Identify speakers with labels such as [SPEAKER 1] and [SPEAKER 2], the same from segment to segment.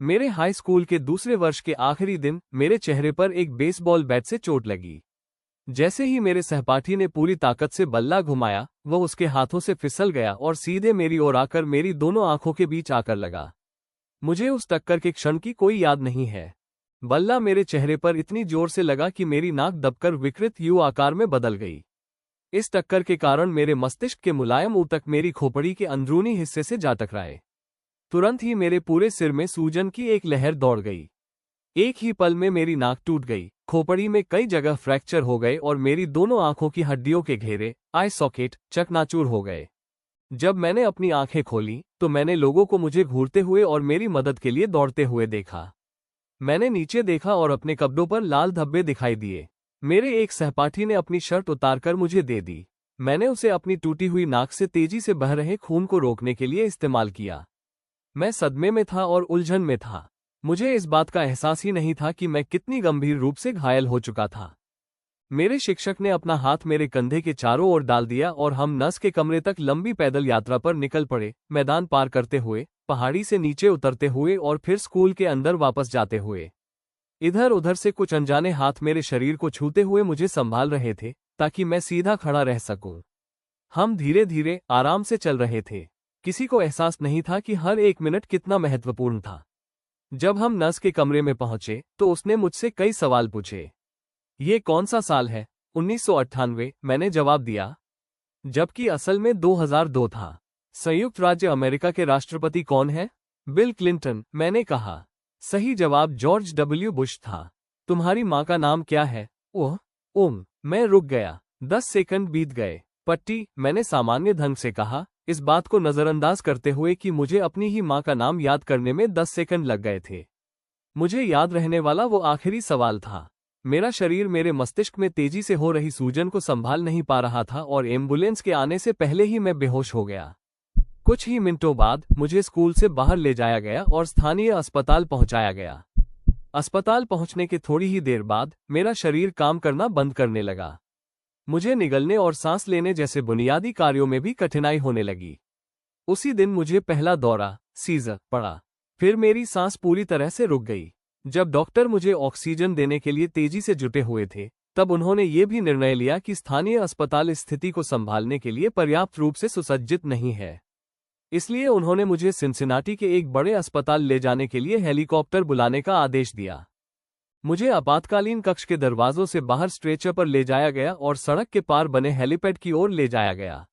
[SPEAKER 1] मेरे high school के दूसरे वर्ष के आखिरी दिन मेरे चेहरे पर एक बेसबॉल बैट से चोट लगी। जैसे ही मेरे सहपाठी ने पूरी ताकत से बल्ला घुमाया, वह उसके हाथों से फिसल गया और सीधे मेरी ओर आकर मेरी दोनों आंखों के बीच आकर लगा। मुझे उस टक्कर के क्षण की कोई याद नहीं है। बल्ला मेरे चेहरे पर इतनी जोर से लगा कि मेरी नाक दबकर विकृत यू आकार में बदल गई। इस टक्कर के कारण मेरे मस्तिष्क के मुलायम ऊतक मेरी खोपड़ी के अंदरूनी हिस्से से जा टकराए। तुरंत ही मेरे पूरे सिर में सूजन की एक लहर दौड़ गई। एक ही पल में मेरी नाक टूट गई, खोपड़ी में कई जगह फ्रैक्चर हो गए और मेरी दोनों आंखों की हड्डियों के घेरे, आई सॉकेट, चकनाचूर हो गए। जब मैंने अपनी आंखें खोली तो मैंने लोगों को मुझे घूरते हुए और मेरी मदद के लिए दौड़ते हुए देखा। मैंने नीचे देखा और अपने कपड़ों पर लाल धब्बे दिखाई दिए। मेरे एक सहपाठी ने अपनी शर्ट उतारकर मुझे दे दी। मैंने उसे अपनी टूटी हुई नाक से तेजी से बह रहे खून को रोकने के लिए इस्तेमाल किया। मैं सदमे में था और उलझन में था। मुझे इस बात का एहसास ही नहीं था कि मैं कितनी गंभीर रूप से घायल हो चुका था। मेरे शिक्षक ने अपना हाथ मेरे कंधे के चारों ओर डाल दिया और हम नस के कमरे तक लंबी पैदल यात्रा पर निकल पड़े, मैदान पार करते हुए, पहाड़ी से नीचे उतरते हुए और फिर स्कूल के अंदर वापस जाते हुए। इधर उधर से कुछ अनजाने हाथ मेरे शरीर को छूते हुए मुझे संभाल रहे थे ताकि मैं सीधा खड़ा रह सकूं। हम धीरे धीरे आराम से चल रहे थे। किसी को एहसास नहीं था कि हर एक मिनट कितना महत्वपूर्ण था। जब हम नर्स के कमरे में पहुंचे तो उसने मुझसे कई सवाल पूछे। ये कौन सा साल है? 1998, मैंने जवाब दिया, जबकि असल में 2002 था। संयुक्त राज्य अमेरिका के राष्ट्रपति कौन है? बिल क्लिंटन, मैंने कहा। सही जवाब जॉर्ज डब्ल्यू बुश था। तुम्हारी माँ का नाम क्या है? ओह, मैं रुक गया। 10 सेकंड बीत गए। पट्टी, मैंने सामान्य ढंग से कहा, इस बात को नजरअंदाज करते हुए कि मुझे अपनी ही माँ का नाम याद करने में 10 सेकंड लग गए थे। मुझे याद रहने वाला वो आखिरी सवाल था। मेरा शरीर मेरे मस्तिष्क में तेजी से हो रही सूजन को संभाल नहीं पा रहा था और एम्बुलेंस के आने से पहले ही मैं बेहोश हो गया। कुछ ही मिनटों बाद मुझे स्कूल से बाहर ले जाया गया और स्थानीय अस्पताल पहुंचाया गया। अस्पताल पहुंचने के थोड़ी ही देर बाद मेरा शरीर काम करना बंद करने लगा। मुझे निगलने और सांस लेने जैसे बुनियादी कार्यों में भी कठिनाई होने लगी। उसी दिन मुझे पहला दौरा, सीजर, पड़ा। फिर मेरी सांस पूरी तरह से रुक गई। जब डॉक्टर मुझे ऑक्सीजन देने के लिए तेजी से जुटे हुए थे, तब उन्होंने ये भी निर्णय लिया कि स्थानीय अस्पताल इस स्थिति को संभालने के लिए पर्याप्त रूप से सुसज्जित नहीं है। इसलिए उन्होंने मुझे सिनसिनाटी के एक बड़े अस्पताल ले जाने के लिए हेलीकॉप्टर बुलाने का आदेश दिया। मुझे आपातकालीन कक्ष के दरवाजों से बाहर स्ट्रेचर पर ले जाया गया और सड़क के पार बने हेलीपैड की ओर ले जाया गया।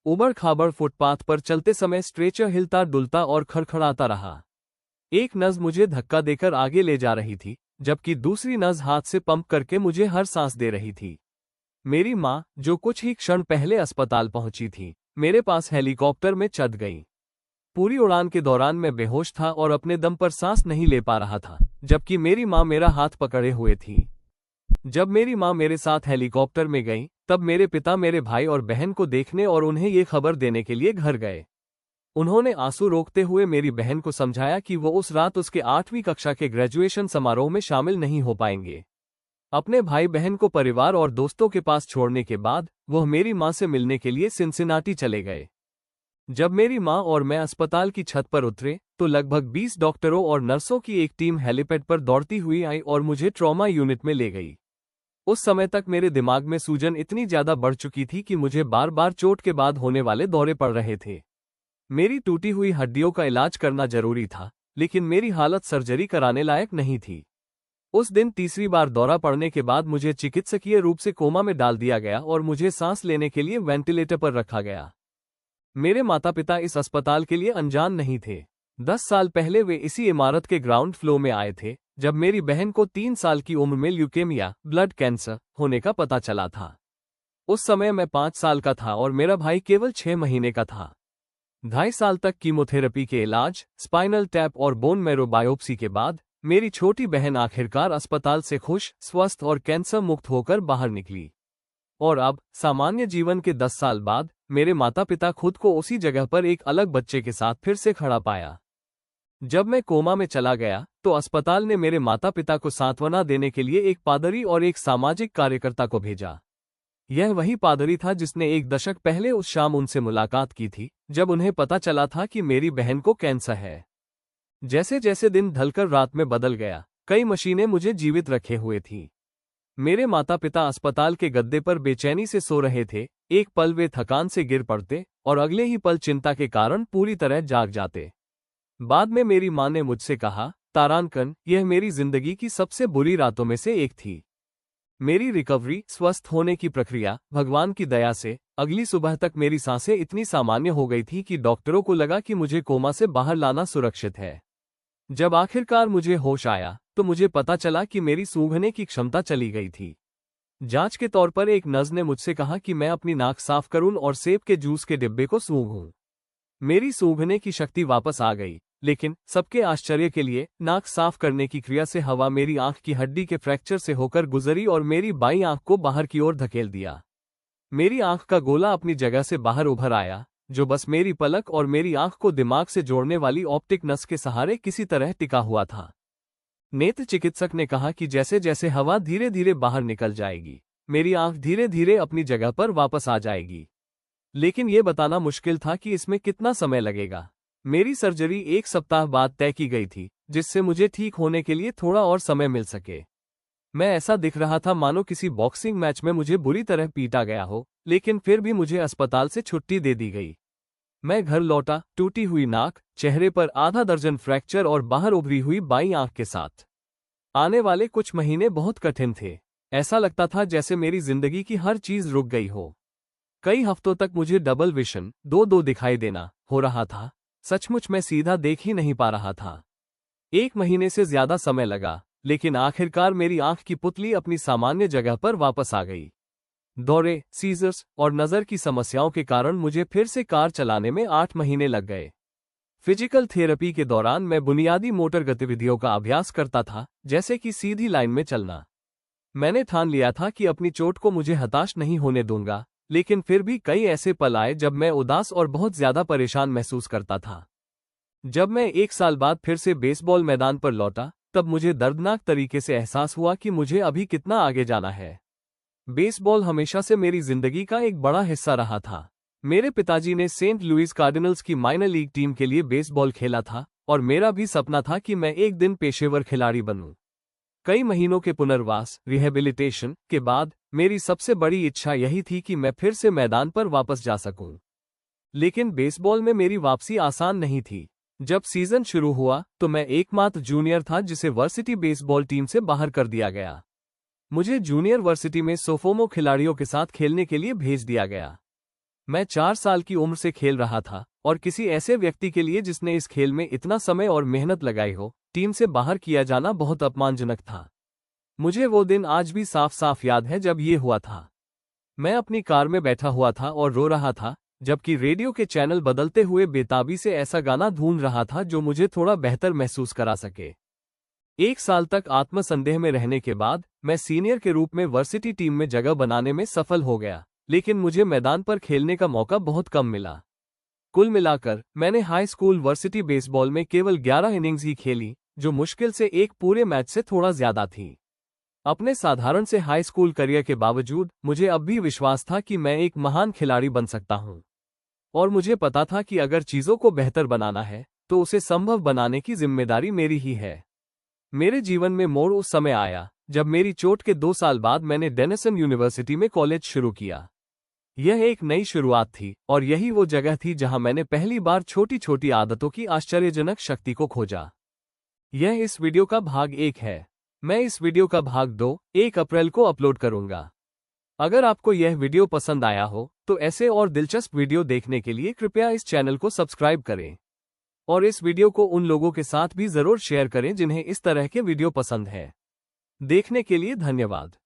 [SPEAKER 1] उबड़-खाबड़ फुटपाथ पर चलते समय स्ट्रेचर हिलता डुलता और खड़खड़ाता रहा। एक नर्स मुझे धक्का देकर आगे ले जा रही थी, जबकि दूसरी नर्स हाथ से पंप करके मुझे हर सांस दे रही थी। मेरी माँ, जो कुछ ही क्षण पहले अस्पताल पहुंची थी, मेरे पास हेलीकॉप्टर में चढ़ गई। पूरी उड़ान के दौरान मैं बेहोश था और अपने दम पर सांस नहीं ले पा रहा था, जबकि मेरी माँ मेरा हाथ पकड़े हुए थी। जब मेरी माँ मेरे साथ हेलीकॉप्टर में गई, तब मेरे पिता मेरे भाई और बहन को देखने और उन्हें ये खबर देने के लिए घर गए। उन्होंने आंसू रोकते हुए मेरी बहन को समझाया कि वो उस रात उसके 8वीं कक्षा के ग्रेजुएशन समारोह में शामिल नहीं हो पाएंगे। अपने भाई बहन को परिवार और दोस्तों के पास छोड़ने के बाद वह मेरी माँ से मिलने के लिए सिनसिनाटी चले गए। जब मेरी माँ और मैं अस्पताल की छत पर उतरे, तो लगभग 20 डॉक्टरों और नर्सों की एक टीम हेलीपैड पर दौड़ती हुई आई और मुझे ट्रॉमा यूनिट में ले गई। उस समय तक मेरे दिमाग में सूजन इतनी ज्यादा बढ़ चुकी थी कि मुझे बार बार चोट के बाद होने वाले दौरे पड़ रहे थे। मेरी टूटी हुई हड्डियों का इलाज करना जरूरी था, लेकिन मेरी हालत सर्जरी कराने लायक नहीं थी। उस दिन तीसरी बार दौरा पड़ने के बाद मुझे चिकित्सकीय रूप से कोमा में डाल दिया गया और मुझे सांस लेने के लिए वेंटिलेटर पर रखा गया। मेरे माता पिता इस अस्पताल के लिए अनजान नहीं थे। 10 साल पहले वे इसी इमारत के ग्राउंड फ्लोर में आए थे, जब मेरी बहन को 3 साल की उम्र में ल्यूकेमिया, ब्लड कैंसर, होने का पता चला था। उस समय मैं 5 साल का था और मेरा भाई केवल 6 महीने का था। 2.5 साल तक कीमोथेरेपी के इलाज, स्पाइनल टैप और बोन मैरो बायोप्सी के बाद मेरी छोटी बहन आखिरकार अस्पताल से खुश, स्वस्थ और कैंसर मुक्त होकर बाहर निकली। और अब, सामान्य जीवन के 10 साल बाद, मेरे माता पिता खुद को उसी जगह पर एक अलग बच्चे के साथ फिर से खड़ा पाया। जब मैं कोमा में चला गया, तो अस्पताल ने मेरे माता पिता को सांत्वना देने के लिए एक पादरी और एक सामाजिक कार्यकर्ता को भेजा। यह वही पादरी था जिसने 1 दशक पहले उस शाम उनसे मुलाकात की थी, जब उन्हें पता चला था कि मेरी बहन को कैंसर है। जैसे जैसे दिन ढलकर रात में बदल गया, कई मशीनें मुझे जीवित रखे हुए थीं। मेरे माता पिता अस्पताल के गद्दे पर बेचैनी से सो रहे थे। एक पल वे थकान से गिर पड़ते और अगले ही पल चिंता के कारण पूरी तरह जाग जाते। बाद में मेरी मां ने मुझसे कहा, तारांकन, यह मेरी जिंदगी की सबसे बुरी रातों में से एक थी। मेरी रिकवरी, स्वस्थ होने की प्रक्रिया, भगवान की दया से अगली सुबह तक मेरी सांसें इतनी सामान्य हो गई थी कि डॉक्टरों को लगा कि मुझे कोमा से बाहर लाना सुरक्षित है। जब आखिरकार मुझे होश आया तो मुझे पता चला कि मेरी सूंघने की क्षमता चली गई थी। जांच के तौर पर एक नर्स ने मुझसे कहा कि मैं अपनी नाक साफ करूं और सेब के जूस के डिब्बे को सूंघूं। मेरी सूंघने की शक्ति वापस आ गई, लेकिन सबके आश्चर्य के लिए नाक साफ करने की क्रिया से हवा मेरी आंख की हड्डी के फ्रैक्चर से होकर गुजरी और मेरी बाईं आंख को बाहर की ओर धकेल दिया। मेरी आंख का गोला अपनी जगह से बाहर उभर आया, जो बस मेरी पलक और मेरी आंख को दिमाग से जोड़ने वाली ऑप्टिक नस के सहारे किसी तरह टिका हुआ था। नेत्र चिकित्सक ने कहा कि जैसे जैसे हवा धीरे धीरे बाहर निकल जाएगी, मेरी आंख धीरे धीरे अपनी जगह पर वापस आ जाएगी। लेकिन यह बताना मुश्किल था कि इसमें कितना समय लगेगा। मेरी सर्जरी 1 सप्ताह बाद तय की गई थी, जिससे मुझे ठीक होने के लिए थोड़ा और समय मिल सके। मैं ऐसा दिख रहा था मानो किसी बॉक्सिंग मैच में मुझे बुरी तरह पीटा गया हो, लेकिन फिर भी मुझे अस्पताल से छुट्टी दे दी गई। मैं घर लौटा, टूटी हुई नाक, चेहरे पर आधा दर्जन फ्रैक्चर और बाहर उभरी हुई बाईं आंख के साथ। आने वाले कुछ महीने बहुत कठिन थे। ऐसा लगता था जैसे मेरी जिंदगी की हर चीज रुक गई हो। कई हफ्तों तक मुझे डबल विजन, 2-2 दिखाई देना हो रहा था। सचमुच मैं सीधा देख ही नहीं पा रहा था। 1 महीने से ज्यादा समय लगा, लेकिन आखिरकार मेरी आंख की पुतली अपनी सामान्य जगह पर वापस आ गई। दौरे, सीजर्स और नज़र की समस्याओं के कारण मुझे फिर से कार चलाने में 8 महीने लग गए। फिजिकल थेरेपी के दौरान मैं बुनियादी मोटर गतिविधियों का अभ्यास करता था, जैसे कि सीधी लाइन में चलना। मैंने ठान लिया था कि अपनी चोट को मुझे हताश नहीं होने दूंगा, लेकिन फिर भी कई ऐसे पल आए जब मैं उदास और बहुत ज्यादा परेशान महसूस करता था। जब मैं 1 साल बाद फिर से बेसबॉल मैदान पर लौटा, तब मुझे दर्दनाक तरीके से एहसास हुआ कि मुझे अभी कितना आगे जाना है। बेसबॉल हमेशा से मेरी जिंदगी का एक बड़ा हिस्सा रहा था। मेरे पिताजी ने सेंट लुइस कार्डिनल्स की माइनर लीग टीम के लिए बेसबॉल खेला था और मेरा भी सपना था कि मैं एक दिन पेशेवर खिलाड़ी बनूं। कई महीनों के पुनर्वास, रिहेबिलिटेशन के बाद मेरी सबसे बड़ी इच्छा यही थी कि मैं फिर से मैदान पर वापस जा सकूं। लेकिन बेसबॉल में मेरी वापसी आसान नहीं थी। जब सीजन शुरू हुआ तो मैं एकमात्र जूनियर था जिसे वर्सिटी बेसबॉल टीम से बाहर कर दिया गया। मुझे जूनियर वर्सिटी में सोफोमो खिलाड़ियों के साथ खेलने के लिए भेज दिया गया। मैं 4 साल की उम्र से खेल रहा था और किसी ऐसे व्यक्ति के लिए जिसने इस खेल में इतना समय और मेहनत लगाई हो, टीम से बाहर किया जाना बहुत अपमानजनक था। मुझे वो दिन आज भी साफ साफ याद है जब ये हुआ था। मैं अपनी कार में बैठा हुआ था और रो रहा था, जबकि रेडियो के चैनल बदलते हुए बेताबी से ऐसा गाना ढूंढ रहा था जो मुझे थोड़ा बेहतर महसूस करा सके। 1 साल तक आत्मसंदेह में रहने के बाद मैं सीनियर के रूप में वर्सिटी टीम में जगह बनाने में सफल हो गया, लेकिन मुझे मैदान पर खेलने का मौका बहुत कम मिला। कुल मिलाकर मैंने हाई स्कूल वर्सिटी बेसबॉल में केवल 11 इनिंग्स ही खेली, जो मुश्किल से एक पूरे मैच से थोड़ा ज्यादा थी। अपने साधारण से हाई स्कूल करियर के बावजूद मुझे अब भी विश्वास था कि मैं एक महान खिलाड़ी बन सकता हूं। और मुझे पता था कि अगर चीजों को बेहतर बनाना है तो उसे संभव बनाने की जिम्मेदारी मेरी ही है। मेरे जीवन में मोड़ उस समय आया जब मेरी चोट के 2 साल बाद मैंने डेनिसन यूनिवर्सिटी में कॉलेज शुरू किया। यह एक नई शुरुआत थी और यही वो जगह थी जहां मैंने पहली बार छोटी छोटी आदतों की आश्चर्यजनक शक्ति को खोजा। यह इस वीडियो का भाग 1 है। मैं इस वीडियो का भाग 2 1 अप्रैल को अपलोड करूंगा। अगर आपको यह वीडियो पसंद आया हो तो ऐसे और दिलचस्प वीडियो देखने के लिए कृपया इस चैनल को सब्सक्राइब करें और इस वीडियो को उन लोगों के साथ भी जरूर शेयर करें जिन्हें इस तरह के वीडियो पसंद है। देखने के लिए धन्यवाद।